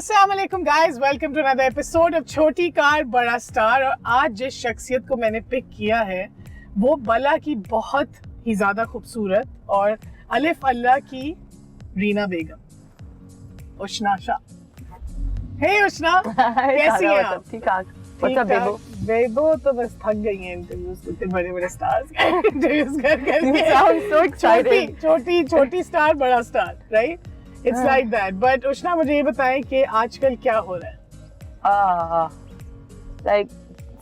अस्सलामुअलैकुम guys, welcome to another episode of Chhoti car Bada star. और आज जिस शख्सियत को मैंने पिक किया है वो बला की बहुत ही ज़्यादा खूबसूरत और अलिफ अल्लाह की रीना बेगम, उशना शाह। हे उशना, कैसी हैं आप? ठीक ठाक। मतलब बेबो तो बस थक गई हैं इंटरव्यूज, इतने बड़े-बड़े स्टार्स के इंटरव्यूज कर You sound so excited. छोटी स्टार बड़ा star, right? It's like that. But उशना, मुझे ये बताएं कि आजकल क्या हो रहा है? Like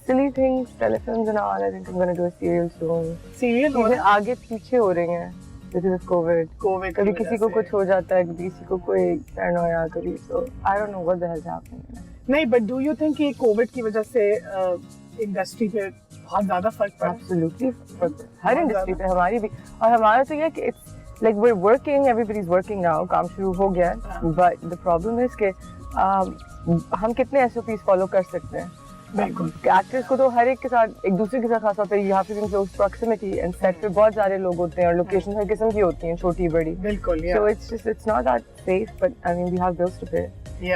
silly things, telefilms and all. I think I'm gonna do a serial soon. Serial हो चीजें रहा है? आगे पीछे हो रही हैं because of COVID. कोविड कभी किसी को कुछ हो जाता है, कभी किसी को कोई paranoia, कभी so I don't know what the hell's happening. नहीं, but do you think कि कोविड की वजह से इंडस्ट्री पे बहुत ज्यादा फर्क पड़ा? Absolutely. हर इंडस्ट्री पे हमारी भी, और हमारा तो ये है कि it's like we're working, everybody's working now, काम शुरू हो गया है, but the problem is कि हम कितने SOPs follow कर सकते हैं? बिल्कुल। एक्टर्स को तो हर एक के साथ, एक दूसरे के साथ खास तौर पे यहाँ पे क्लोज प्रॉक्सिमिटी एंड सेट पे बहुत सारे लोग होते हैं और लोकेशन हर किस्म की होती हैं, छोटी बड़ी। बिल्कुल, So it's not that safe, but I mean we have bills to pay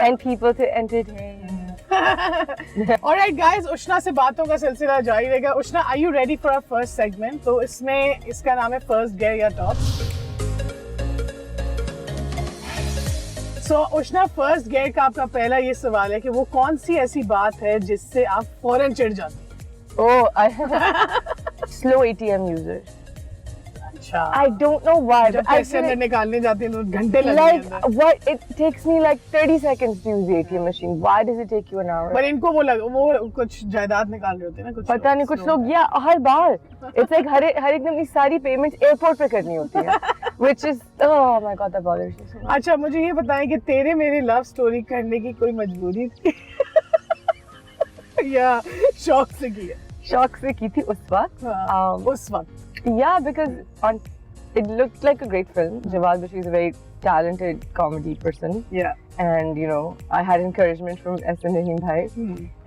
and people to entertain. Alright guys, उशना से बातों का सिलसिला जारी रहेगा। उशना, are you ready for our first segment? तो इसमें इसका नाम है फर्स्ट गेयर या टॉप। So, उशना, फर्स्ट गेयर का आपका पहला ये सवाल है कि वो कौन सी ऐसी बात है जिससे आप फौरन चिढ़ जाते हैं? Oh, I slow ATM user. अच्छा। I don't know why. जब पैसे अंदर निकालने जाते हैं तो घंटे लगते Like हैं। what? It takes me like 30 seconds to use the ATM machine. Why does it take you an hour? पर इनको वो कुछ जायदाद निकाल रहे होते हैं ना, कुछ पता नहीं, कुछ लोग या हर बार it's like हर एक अपनी सारी पेमेंट्स एयरपोर्ट पे करनी होती है, which is oh my god, that bothers me so much. अच्छा, मुझे ये बताएं कि तेरे मेरे लव स्टोरी करने की कोई मजबूरी थी या शौक से की है? शौक से की थी उस वक्त। उस वक्त Yeah, because it looked like a great film. Jawad Bashir is a very talented comedy person. Yeah. And you know, I had encouragement from S.N. Rahim bhai,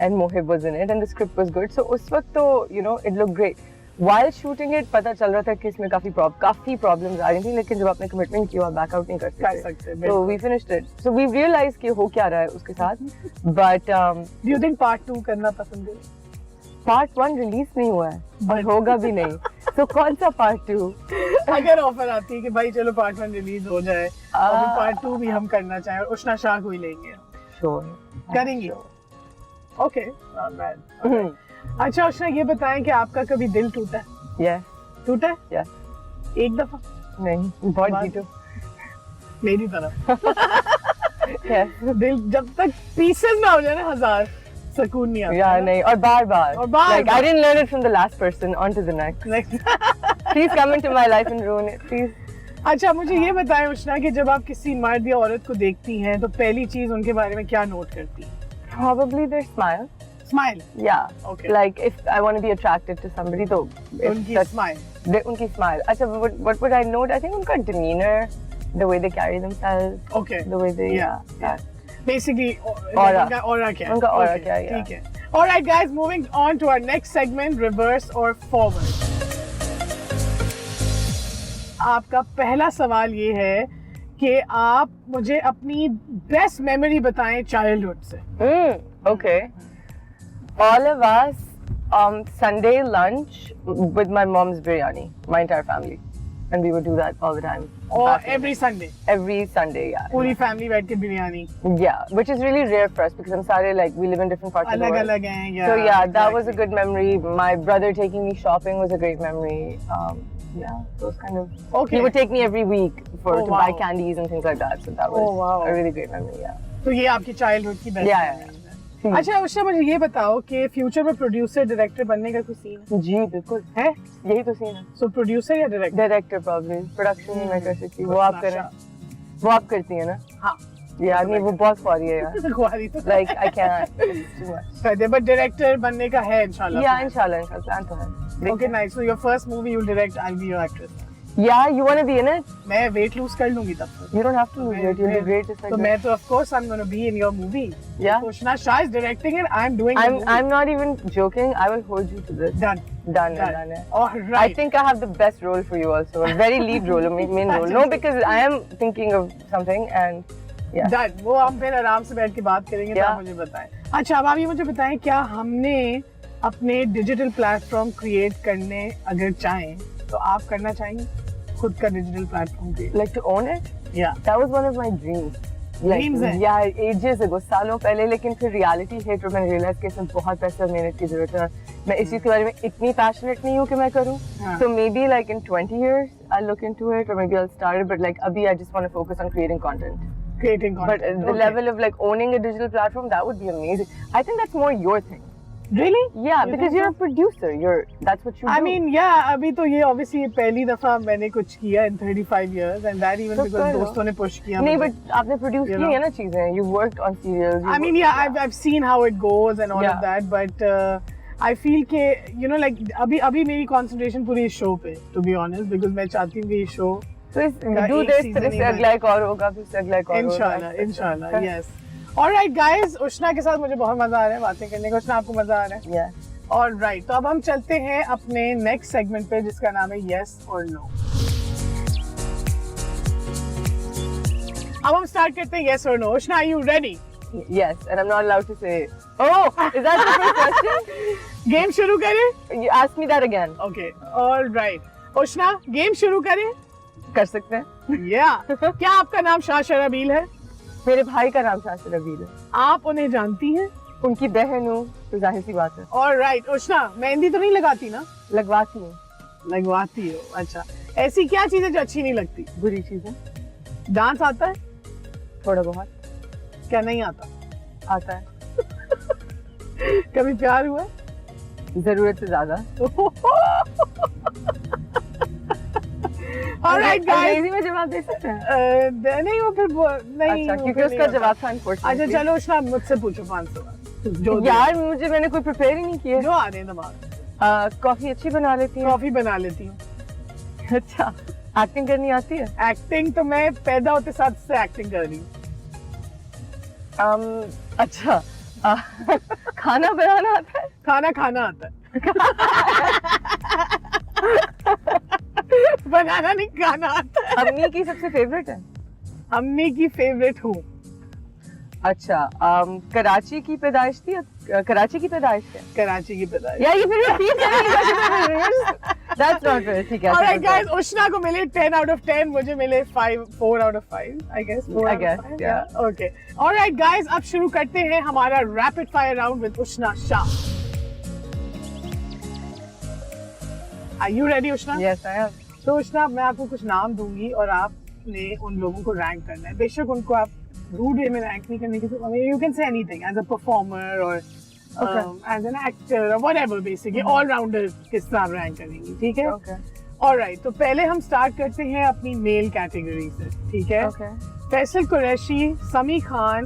and Mohib was in it, and the script was good. So उस वक्त तो you know it looked great. While shooting it, पता चल रहा था कि इसमें काफी problems आ रही थी, लेकिन जब आपने commitment किया, back out नहीं कर सकते. So we finished it. So we realized कि हो क्या रहा है उसके साथ. But do you think part 2 करना पसंद है? Part 1 रिलीज नहीं हुआ है और होगा भी नहीं, तो कौन सा Part 2? अगर ऑफर आती है कि भाई चलो Part 1 रिलीज हो जाए और फिर Part 2 भी हम करना चाहें और उशना शाह को ही लेंगे, Sure. करेंगे? Okay, not bad. अच्छा उशना, ये बताएं कि आपका कभी दिल टूटा है? Yes. टूटा है? Yes. एक दफा? नहीं, बहुत जीतो। मेरी तरफ। Yes. दिल जब तक पीसेस ना हो जाए ना 1000, सकून नहीं आता। Yeah, नहीं, और बार-बार। Like I didn't learn it from the last person, on to the next. Please come into my life and ruin it, please. अच्छा, मुझे ये बताएं उशना कि जब आप किसी मर्द या औरत को देखती हैं तो पहली चीज उनके बारे में क्या नोट करती हैं? Probably their smile. Smile. Yeah. Okay. Like if I want to be attracted to somebody, तो उनकी smile. उनकी smile. अच्छा, what would I note? I think उनका demeanor, the way they carry themselves. Okay. The way they yeah. Basically, aura. उनका aura क्या है? उनका aura क्या है? ठीक है। Alright guys, moving on to our next segment, reverse or forward. आपका पहला सवाल ये है कि आप मुझे अपनी बेस्ट मेमोरी बताएं चाइल्डहुड से। Okay. All of us Sunday lunch with my mom's biryani, my entire family, and we would do that all the time. Or every Sunday? Every Sunday, yeah. पूरी family बैठ के biryani? Yeah, which is really rare for us because हम सारे like we live in different parts of the world. अलग-अलग हैं, yeah. So yeah, that was a good memory. My brother taking me shopping was a great memory. Yeah, those kind of. Okay. He would take me every week to wow. buy candies and things like that. So that was a really great memory. Yeah. तो ये आपकी childhood की best Yeah. memory है। अच्छा उषा, मुझे ये बताओ कि फ्यूचर में प्रोड्यूसर डायरेक्टर बनने का कोई सीन है? जी बिल्कुल है, यही तो सीन है। सो प्रोड्यूसर या डायरेक्टर? डायरेक्टर प्रॉब्लम, प्रोडक्शन नहीं मैं कर सकती, वो आप करें, वो आप करती हैं ना? हाँ यार नहीं, वो बहुत ख्वारी है यार, ख्वारी तो like I can't, it's too much. कहते बट डायरेक्टर बनने का है इंशाल्लाह? Yeah, इंशाल्लाह प्लान तो है। Okay, nice. So your first movie you'll direct, I'll be your actress. Yeah, you want to be in it? मैं weight lose कर लूँगी तब तक। You don't have to lose weight, you'll be great just like तो that. मैं तो of course I'm going to be in your movie. Yeah. Ushna Shah is directing it, I'm doing the movie. I'm not even joking, I will hold you to this. Done. Done. All right. I think I have the best role for you also, a very lead role, a main role. No, because I am thinking of something and Yeah. Done, वो हम फिर आराम से बैठ के बात करेंगे तो Yeah. आप मुझे बताएं। अच्छा, अब आप ये मुझे बताएं, क्या हमने अपने डिजिटल प्लेटफॉर्म क्रिएट करने अगर चाहें तो आप करना चाहेंगे खुद का digital platform create? Like to own it? या That was one of my dreams. Dreams हैं? Yeah, ages ago, सालों पहले, लेकिन फिर reality hit और मैंने realize कि इसमें बहुत पैसे और मेहनत की जरूरत है। मैं इस चीज़ के बारे में इतनी passionate नहीं हूँ कि मैं करूँ। हाँ। So maybe like in 20 years I'll look into it, or maybe I'll start it. But like अभी I just want to focus on creating content. Creating But the level of like owning a digital platform, that would be amazing. I think that's more your thing. Really? Yeah, You because think you're so? a producer. That's what you I do. mean, yeah, अभी तो ये obviously पहली दफा मैंने कुछ किया in 35 years, and that even तो because करो। दोस्तों ने push किया नहीं, मुझे। but आपने produce You की know? है ना चीजें. You worked on serials. I mean, yeah, I've seen how it goes and all Yeah. of that, but I feel कि you know like अभी मेरी concentration पूरी इस show पे, to be honest, because मैं चाहती हूँ कि ये show So का do एक this, season फिर ही इससे अगला एक और होगा, फिर इससे अगला एक और इंशाल्लाह, इंशाल्लाह, yes. Alright guys, उष्णा के साथ मुझे बहुत मजा आ रहा है बातें करने का। उष्णा, आपको मजा आ रहा है? Yeah. Alright, तो अब हम चलते हैं अपने next segment पे, जिसका नाम है Yes or No. अब हम start करते हैं Yes or No. Ushana, are you ready? Yes, and I'm not allowed to say. Oh, is that the first question? Game शुरू करें? You ask me that again. Okay, alright. Ushana, game शुरू करें? कर सकते हैं. Yeah. क्या आपका नाम शाह शराबील है? मेरे भाई का नाम शाह शराबील है. आप उन्हें जानती हैं? उनकी बहन हूँ, तो जाहिर सी बात है. Alright, उष्णा, मेहंदी तो नहीं लगाती ना? लगवाती हूँ. लगवाती हो, अच्छा. ऐसी क्या चीज़ है जो अच्छी नहीं लगती? बुरी चीजें. डांस आता है? थोड़ा बहुत क्या नहीं आता? आता है. कभी प्यार हुआ है? जरूरत से ज्यादा. Alright guys. अंग्रेजी में जवाब दे सकते हैं. नहीं, वो फिर नहीं. अच्छा, वो क्योंकि फिर उसका नहीं जवाब होता। था unfortunately. अच्छा चलो उष्णा, मुझसे पूछो 5 सवाल जो यार मुझे मैंने कोई प्रिपेयर ही नहीं किया. जो आ रहे हैं दिमाग। कॉफी अच्छी बना लेती है. कॉफी बना लेती हूँ। अच्छा, एक्टिंग करनी आती है. एक्टिंग तो मैं पैदा होते साथ से एक्टिंग कर रही हूँ। अच्छा, खाना बनाना आता है. खाना खाना आता है। बनाना नहीं, खाना आता है। अम्मी की सबसे फेवरेट है. अम्मी की फेवरेट हूँ। अच्छा, कराची की पैदाइश थी. कराची की पैदाइश है. कराची की पैदाइश। या ये फिर रिपीट करेंगे. That's not fair. ठीक है. Alright guys, उष्णा को मिले 10 out of 10, मुझे मिले 4 out of 5, I guess. 4 I out of guess, 5, yeah. Okay. Alright guys, अब शुरू करते हैं हमारा rapid fire round with Ushana Shah. Are you ready, Ushana? Yes, I am. तो उष्णा, मैं आपको कुछ नाम दूंगी और आपने उन लोगों को रैंक करना है। बेशक उनको आप रूड वे में रैंक नहीं करने की, you can say anything as a performer or as an actor or whatever, basically all rounder किस तरह आप रैंक करेंगी, ठीक है? Okay. Alright, तो पहले हम स्टार्ट करते हैं अपनी मेल कैटेगरी से, ठीक है? Okay. फैसल कुरैशी, समी खान,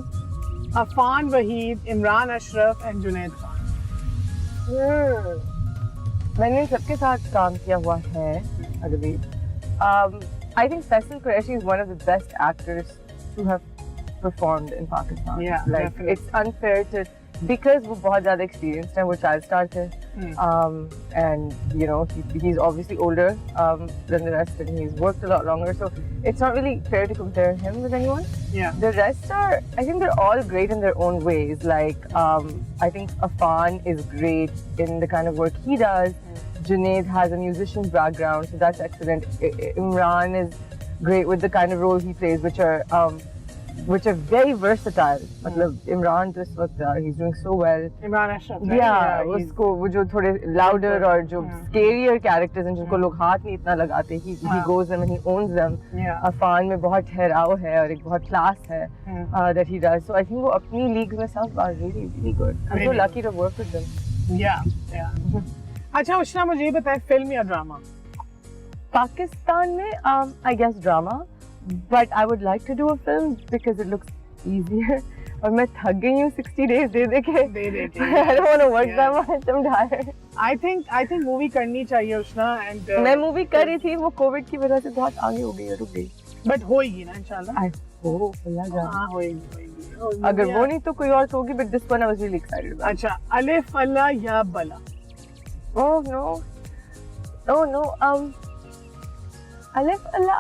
अफान वहीद, इमरान अशरफ एंड जुनैद खान। मैंने सबके साथ काम किया हुआ है अभी. I think Faisal Qureshi is one of the best actors to have performed in Pakistan. Yeah, like definitely. it's unfair to, because वो बहुत ज़्यादा experienced है, वो child star थे. And you know he's obviously older than the rest, and he's worked a lot longer, so it's not really fair to compare him with anyone. Yeah. The rest are, I think they're all great in their own ways. Like I think Afan is great in the kind of work he does. Junaid has a musician's background, so that's excellent. Imran is great with the kind of role he plays, which are very versatile. मतलब Imran तो इस वक्त he's doing so well. Imran Ashraf, right? Yeah, he's- उसको वो जो थोड़े louder और जो scarier characters हैं जिनको लोग हाथ नहीं इतना लगाते, he goes them and he owns them. Yeah. Affan में बहुत ठहराव है और एक बहुत class है that he does. So I think वो अपनी league में सब are really really good. I'm so Really lucky to work with them. Yeah. अच्छा उष्णा, मुझे ये बताएं, फिल्म या ड्रामा? पाकिस्तान में I guess drama, but I would like to do a film because it looks easier. और मैं थक गई हूँ 60 days दे के. I don't want to work that much. I'm tired. I think movie करनी चाहिए उष्णा, and मैं मूवी कर रही थी, वो कोविड की वजह से बहुत आगे हो गई है, रुक गई. बट होएगी ना इंशाल्लाह? I hope अल्लाह जाने. हाँ, होएगी। अगर वो नहीं तो कोई और तो होगी, but this one I was really excited about. अच्छा, अलिफ अल्लाह या बला? Oh no. Alif Allah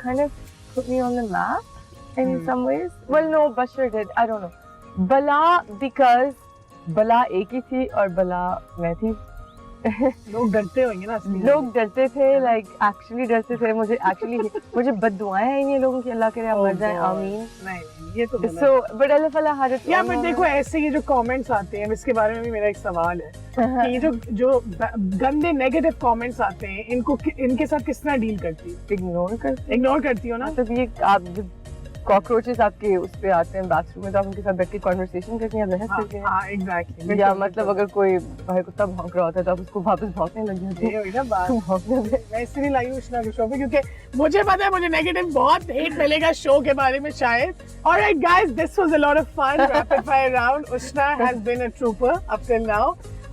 kind of put me on the map. in some ways. Well, no, Bashar did. I don't know. Bala because Bala एक ही थी और Bala मैं थी. लोग डरते होंगे ना असली में। लोग डरते थे, like actually डरते थे. मुझे बद्दुआएं आई हैं लोगों की, अल्लाह करे आप मर जाएं, आमीन. नहीं ये तो गलत है। So, but Allah had it. या बट देखो ऐसे ये जो कमेंट्स आते हैं, इसके बारे में भी मेरा एक सवाल है कि ये जो गंदे नेगेटिव कमेंट्स आते हैं, इनके साथ किस तरह डील करती हो? इग्नोर करती हो ना? मतलब ये आप जब कॉकरोचेस आपके उस पे आते हैं बाथरूम में, तो आप उनके साथ बैठ के कन्वर्सेशन करती हैं, बहस करती हैं. हाँ एग्जैक्टली. या मतलब अगर कोई भाई कुत्ता भौंक रहा होता है तो आप उसको वापस भौंकने लग जाते हैं. ये हुई ना बात. भौंकने दे. मैं इसलिए लाई हूँ उष्णा के शो पे क्योंकि मुझे पता है मुझे नेगेटिव बहुत हेट मिलेगा शो के बारे में शायद. Alright guys, this was a lot of fun. Rapid fire round. Ushna has been a trooper up till now.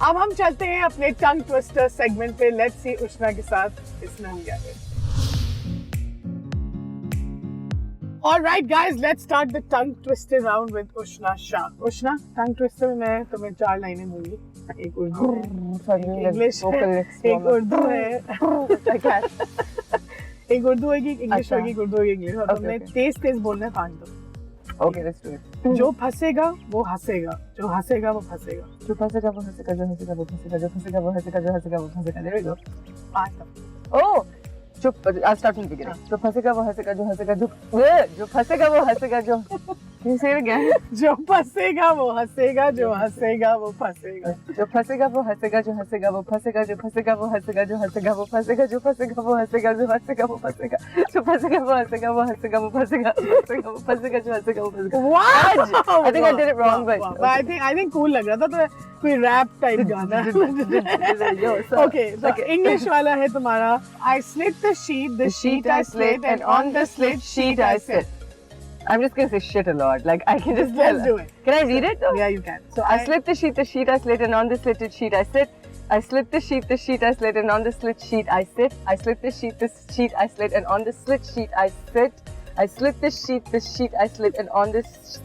अब हम चलते हैं अपने टंग ट्विस्टर सेगमेंट पे. लेट्स सी उष्णा के साथ इसमें हम क्या करें. Alright guys, let's start the tongue twister round with Ushna Shah. Ushna, tongue twister में मैं तुम्हें 4 लाइनें दूंगी. एक उर्दू है, एक इंग्लिश है, एक उर्दू है. एक उर्दू होगी, इंग्लिश होगी, एक उर्दू होगी, इंग्लिश. और तुमने तेज बोलना है 5 दो. Okay, let's do it. जो फंसेगा वो हंसेगा, जो हंसेगा वो फंसेगा. जो फंसेगा वो हंसेगा, जो हंसेगा वो फंसेगा, जो फंसेगा वो हंसेगा, जो हंसेगा वो फंसेगा. There we go. 5 दो. Oh, I'll start from the beginning. जो फंसेगा वो हंसेगा, जो हंसेगा जो फंसेगा वो हंसेगा, जो Can you say it again? जो फंसेगा वो हंसेगा, जो हंसेगा वो फंसेगा. जो फंसेगा वो हंसेगा, जो हंसेगा वो फंसेगा, जो फंसेगा वो हंसेगा, जो हंसेगा वो फंसेगा, जो फंसेगा वो हंसेगा, जो हंसेगा वो फंसेगा, जो फंसेगा वो हंसेगा, वो हंसेगा वो फंसेगा, जो हंसेगा वो फंसेगा, जो हंसेगा वो फंसेगा. Wow! I think I did it wrong, but I think cool लग रहा था. तो कोई रैप टाइप गाना. Okay, so English वाला है तुम्हारा. I slit the sheet I slit, and on the slit sheet I sit. I'm just gonna say shit a lot. Like I can just tell. Let's do it. Can I read it though? Yeah, you can. So I slit the sheet I slit, and on the slitted sheet I sit. I slit the sheet I slit, and on the slit sheet I sit. I slit the sheet I slit, and on the slit sheet I sit. I slit the sheet I slit, and on the slit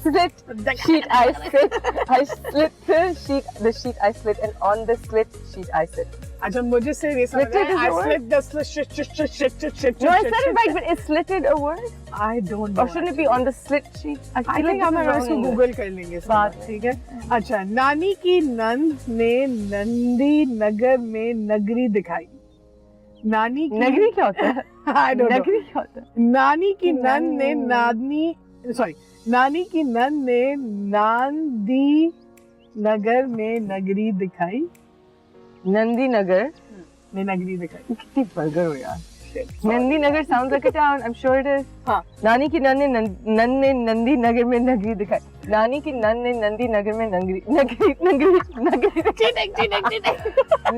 sheet I sit. I slit the sheet I slit, and on the slit sheet I sit. अच्छा मुझे से ये समझ आया. I slit the shit. No, I said it right, but is slitted a word? I don't know. Or shouldn't it be on the slit sheet? I think हम इसको Google कर लेंगे इस बात. ठीक है. अच्छा, नानी की नंद ने नंदी नगर में नगरी दिखाई. नानी की नगरी क्या होता है? I don't know. नगरी क्या होता है? नानी की नंद ने नानी की नंद ने नांदी नगर में नगरी दिखाई. नंदी नगर में नगरी दिखाई. कितनी बर्गर हो यार. नंदी नगर sounds like a town. I'm sure it is. हाँ. नानी की नंद ने नंदी नगर में नगरी दिखाई. नानी की नंद ने नंदी नगर में नगरी.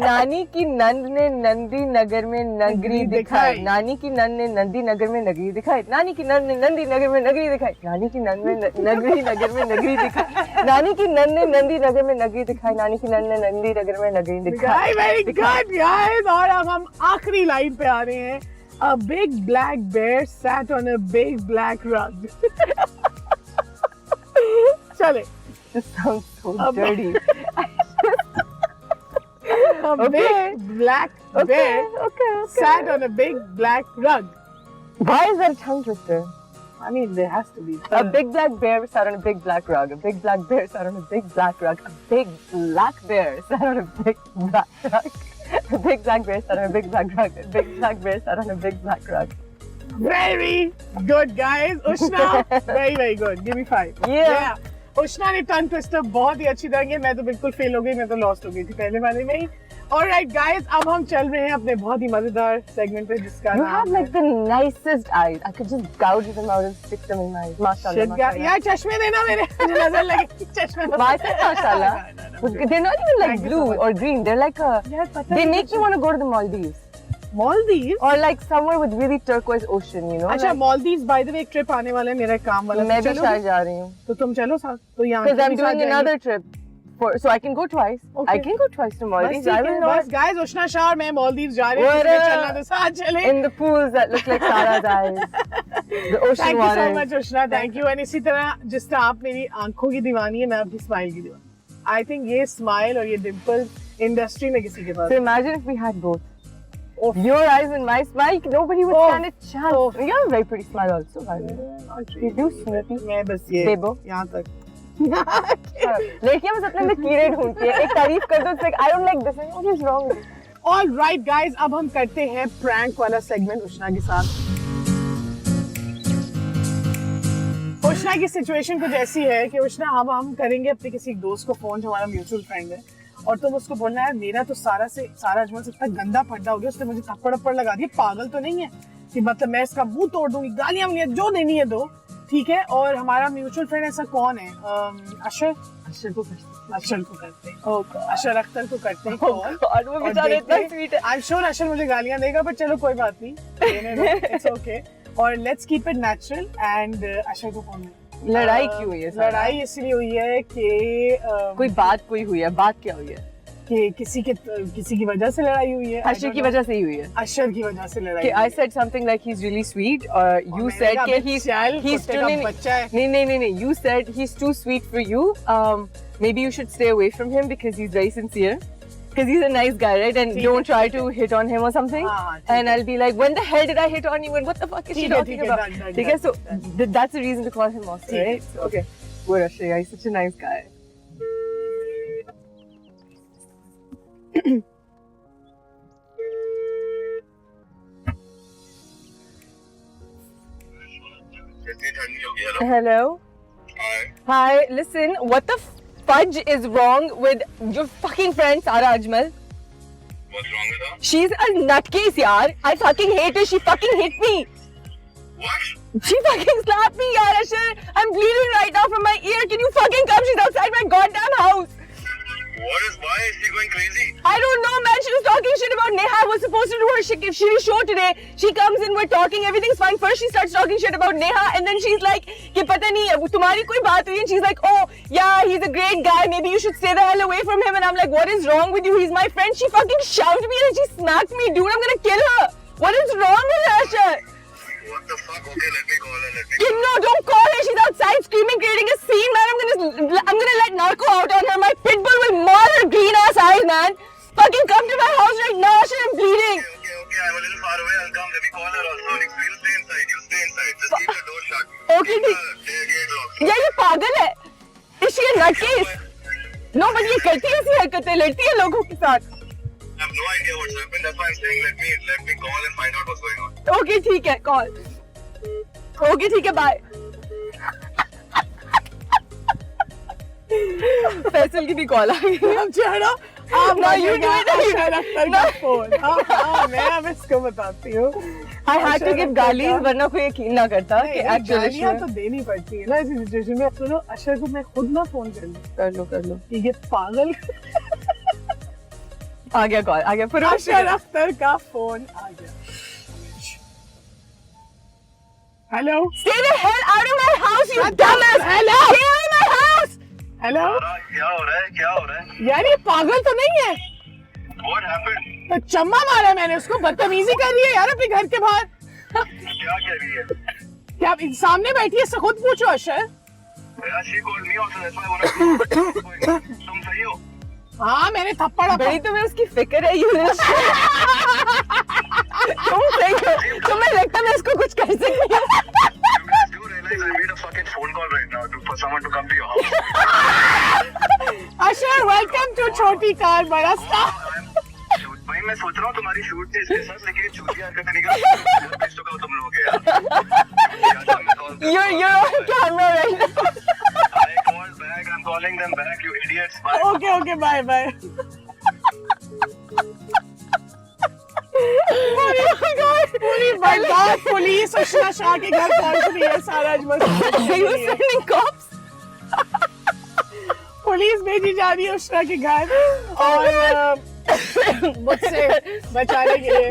नानी की नंद ने नंदी नगर में नगरी दिखाई. नानी की नंद ने नंदी नगर में नगरी दिखाई. नानी की नंद ने नंदी नगर में नगरी दिखाई. नानी की नंद में नगरी नगर में नगरी दिखाई. नानी की नंद ने नंदी नगर में नगरी दिखाई. नानी की नंद ने नंदी नगर में नगरी दिखाई. Very good guys. और अब हम आखिरी लाइन पे आ रहे हैं. A big black bear sat on a big black rug. चले. This sounds so dirty. A big black bear sat on a big black rug. Why is that a tongue twister? I mean, there has to be. A big black bear sat on a big black rug. A big black bear sat on a big black rug. A big black bear sat on a big black rug. A big black bear sat on a big black rug. A big black bear sat on a big black rug. Very good, guys. Ushna, very good. Give me 5. Yeah. उष्णा ने tongue twister बहुत ही अच्छी तरह की. मैं तो बिल्कुल fail हो गई. मैं तो लॉस्ट हो गई थी पहले वाले में ही. Alright guys, अब हम चल रहे हैं अपने बहुत ही मजेदार सेगमेंट पे जिसका You have like the nicest eyes. I could just gouge them out and stick them in my eyes. Mashallah. यार चश्मे देना मेरे. मुझे नजर लगे चश्मे. Why is it mashallah? They're not even like blue or green. They're like a. They make you want to go to the Maldives. Maldives? Or like somewhere with really turquoise ocean, you know? अच्छा, Maldives by the way एक trip आने वाला है मेरा काम वाला. मैं भी शायद जा रही हूँ. तो तुम चलो साथ. तो यहाँ. Because I'm doing another trip. So I can go twice. Okay. I can go twice to Maldives. I will not. बस guys, उष्णा शाह और मैं मालदीव जा रहे हैं. चलना तो साथ चले. In the pools that look like Sarah's eyes. The ocean Thank water. you so much, Ushana. Thank you. And इसी तरह जिस तरह आप मेरी आंखों की दीवानी है, मैं आपकी स्माइल की दीवानी. I think ये स्माइल और ये डिंपल इंडस्ट्री में किसी के पास. So imagine if we had both. Your eyes and my smile, nobody would Oh. stand a chance. Oh. You have a very pretty smile also, by the way. You do, Smriti. मैं बस ये देबो। यहाँ तक लड़कियां बस अपने अंदर कीड़े ढूंढती है, एक तारीफ कर दो, like I don't like this, what is wrong with it? All right guys, अब हम करते हैं प्रैंक वाला सेगमेंट उष्णा के साथ। उष्णा की सिचुएशन कुछ ऐसी है कि उष्णा हम करेंगे अपने किसी दोस्त को फोन जो हमारा म्यूचुअल फ्रेंड है, और तुम उसको बोलना है मेरा तो सारा अजमल से इतना गंदा पर्दा हो गया, उसने मुझे थप्पड़ लगा दिया, पागल तो नहीं है कि मतलब मैं इसका मुंह तोड़ दूंगी, गालियां जो देनी है दो, ठीक है। और हमारा म्यूचुअल फ्रेंड ऐसा कौन है? अशर को करते हैं, अशर अख्तर को करते हैं कॉल। और वो बेचारा इतना स्वीट है। आई एम श्योर अशर मुझे गालियां देगा, पर चलो कोई बात नहीं, इट्स ओके। और let's keep it natural and Usher को फोन में। लड़ाई क्यों हुई है? लड़ाई इसलिए हुई है कि कोई बात हुई है, बात क्या हुई है? कि किसी की वजह से लड़ाई हुई है। अशर की वजह से ही हुई है। अशर की वजह से लड़ाई। कि I said something like he's really sweet, or you said कि he's too बच्चा है। नहीं, you said he's too sweet for you. Maybe you should stay away from him because he's very sincere. Because he's a nice guy, right? And don't try to hit on him or something. And I'll be like, when the hell did I hit on you? And what the fuck is she talking about? Okay, so that's the reason to call him also, right? Okay. Good, Ashray. He's such a nice guy. Hello. Hi. Listen, what the fudge is wrong with your fucking friend Sara Ajmal? What's wrong with her? She's a nutcase, yaar. I fucking hate her. She fucking hit me. What? She fucking slapped me, yaar, Ashar. I'm bleeding right now from my ear. Can you fucking come? She's outside my goddamn house. Why is she going crazy? I don't know, man. She was talking shit about Neha. I was supposed to do her shitty show today. She comes in, we're talking, everything's fine. First, she starts talking shit about Neha, and then she's like, "कि पता नहीं है तुम्हारी कोई बात हुई?" And she's like, "Oh, yeah, he's a great guy. Maybe you should stay the hell away from him." And I'm like, "What is wrong with you? He's my friend." She fucking shouted me and she smacked me, dude. I'm gonna kill her. What is wrong with her, Ashar? What the fuck? Okay, let me call her. No, don't call her. She's outside screaming, creating a scene, man. I'm gonna let Narco out on her. My pit bull will maul her green ass eyes, man. Fucking come to my house right now, Ashar. I'm bleeding. Okay, I'm a little far away. I'll come. Let me call her also. We'll stay inside. You stay inside. Just keep the door shut. Okay, Keep the gate locked. यार ये पागल है। Is she a nutcase? No, but ये करती है ऐसी हरकतें, लड़ती है लोगों के साथ। I have no idea what's happened. That's why I'm saying let me call and find out what's going on. Okay, ठीक है, call. Okay, ठीक है, bye. फैसल की भी कॉल आ गई। अब छोड़ो, आप No, you do it. अशर अख्तर का फोन। हाँ, मैं अब इसको बताती हूँ। I had to give गालीज, वरना कोई यकीन ना करता कि actually गालियाँ तो देनी पड़ती है ना ऐसी सिचुएशन में। सुनो, अशर को मैं खुद ना फोन कर लूँ। कर लो। ये पागल। आ गया कॉल, आ गया। फिर अशर अख्तर का फोन आ गया। Hello. Stay the hell out of my house, you dumbass! Hello. Stay out of my house! Hello. क्या हो रहा है? यार ये पागल तो नहीं है? What happened? तो चम्मा मारा मैंने उसको, बदतमीजी कर रही है यार अपने घर के बाहर। क्या कह रही है? क्या आप सामने बैठी है, इससे खुद पूछो अशर। Yeah, she called me also. That's why I wanted to know what's going on. तुम सही हो? हाँ, मैंने थप्पड़ बड़ी तुम्हें उसकी फिक्र है, you little shit. तुम सही हो, तुम्हें लगता है मैं इसको कुछ कर सकती हूँ? You guys do realize I made a fucking phone call right now for someone to come to your house. Ashar, welcome to Chhoti car Bada star. भाई मैं सोच रहा हूँ तुम्हारी शूट थी इसके साथ, लेकिन चूतिया हरकतें निकल भेज चुका हूँ तुम लोग यार। You're on camera right now. I called back. I'm calling them back. You idiots. Bye. Okay, bye bye. पूरी बर्बाद पुलिस उष्णा शाह के घर पहुंच रही है। सारा Ajmal Are you sending cops? Police भेजी जा रही है उष्णा के घर और मुझसे बचाने के लिए।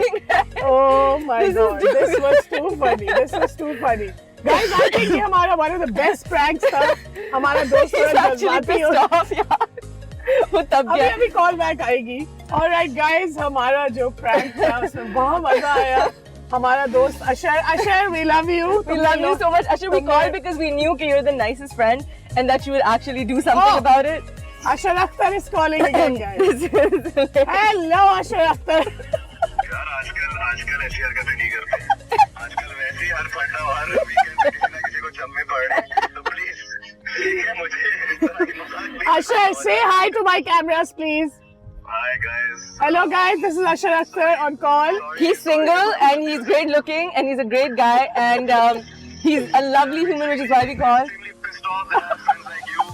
Oh my God, this was to funny. Guys, I think ये हमारा one of the best pranks था। हमारा दोस्त थोड़ा जज्बाती हो। वो तब क्या? अभी कॉल बैक आएगी। ऑलराइट गाइस, हमारा जो प्रैंक था उसमें बहुत मजा आया। हमारा दोस्त अशर, we love you. We love you so much. Ashar, we called because we knew that you're the nicest friend and that you would actually do something about it. Ashar Akhtar is calling again, guys. Hello, Ashar Akhtar. यार आजकल ऐसी हरकतें नहीं करते। आजकल वैसे ही हर फंडा हर weekend पे किसी ना किसी को चम्मे पड़ रहे हैं। तो प्लीज ठीक है, मुझे इस तरह की मजाक नहीं Usher, say hi to my cameras, please. Hi guys. Hello, guys. This is Usher Akhtar on call. He's single and he's great looking and he's a great guy and he's a lovely human, which is why we call. Extremely pissed off that I have friends like you.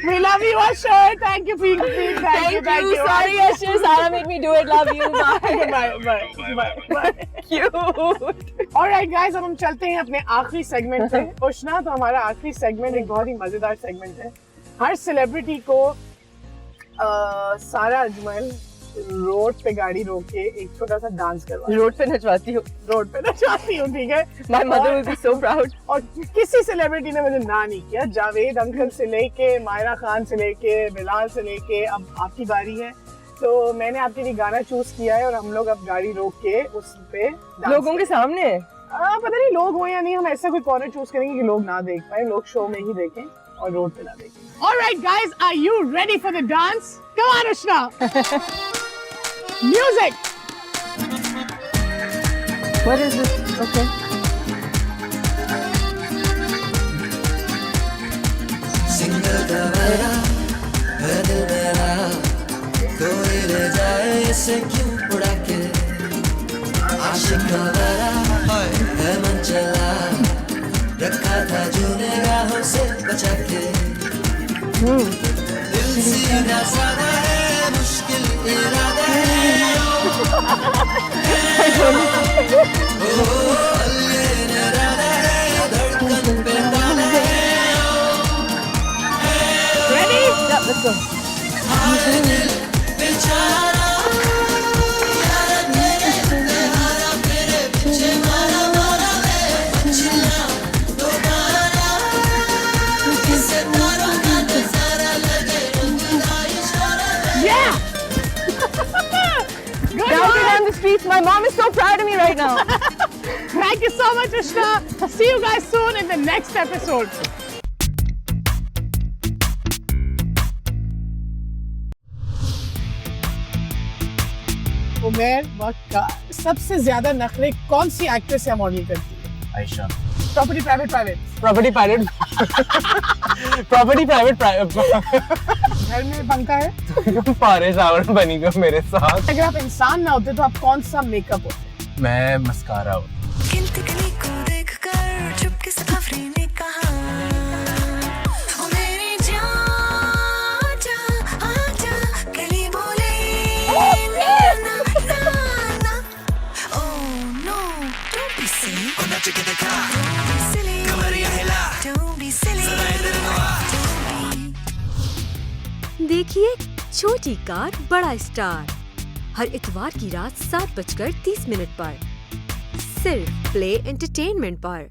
We love you, Usher. Thank you, Pink. Thank you. Sorry, Usher. Sarah made me do it. Love you. Bye. Bye. Cute. Alright, guys. अब हम चलते हैं अपने आखिरी segment पे। उष्णा, तो हमारा आखिरी सेगमेंट एक बहुत ही मजेदार सेगमेंट है। हर सेलिब्रिटी को सारा अजमल रोड पे गाड़ी रोक के एक छोटा सा डांस करवा रोड पे नचवाती हूँ। रोड पे नचाती हूँ, ठीक है। My mother will be so proud. और किसी सेलिब्रिटी ने मुझे ना नहीं किया। जावेद अंकल से लेके मायरा खान से लेके बिलाल से लेके अब आपकी बारी है, तो मैंने आपके लिए गाना चूज किया है और हम लोग अब गाड़ी रोक के उस पे लोगों के सामने पता नहीं लोग हो या नहीं, हम ऐसा कोई कॉर्नर चूज करेंगे कि लोग ना देख पाए, लोग शो में ही देखें और रोड पे ना देखें। Alright guys, are you ready for the dance? Come on, Ushna. Music. What is this? Okay. Single दवारा है दिल मेरा, कोई ले जाए इसे क्यों उड़ा के। आशिक दवारा है मन चला, रखा था जो निगाहों से बचा के। दिल सीधा साधा है, मुश्किल इरादा है। ये नरादा है, धड़कन पे दाना है। Ready? Yeah, let's go. हाय दिल बेचारा, यार तेरे इत्तेहारा, मेरे पीछे मारा मारा है बच्चियां दोबारा। किसे तारों का नजारा लगे, रंगला इशारा है। Yeah. Good Dancing one. on the streets. My mom is so proud of me right now. Thank you so much, Ushna. See you guys soon in the next episode. उमेर वक्त सबसे ज्यादा नखरे कौन सी एक्ट्रेस या मॉडल करती है? Ayesha. Property private property pilot. Property private. घर में पंखा है। पारे सावन बनी गो मेरे साथ। अगर आप इंसान ना होते तो आप कौन सा मेकअप होते? मैं मस्कारा हूँ। गिनती गली को देखकर चुपके से आफरीन ने कहा, ओ मेरी जान जा आजा, गली बोले ना ना ना, oh no don't be silly, नच के दिखा, डोंट बी सिली, कमरिया हिला, डोंट बी सिली, जरा इधर नुआ। देखिए छोटी कार बड़ा स्टार हर इतवार की रात 7:30 पर सिर्फ प्ले एंटरटेनमेंट पर।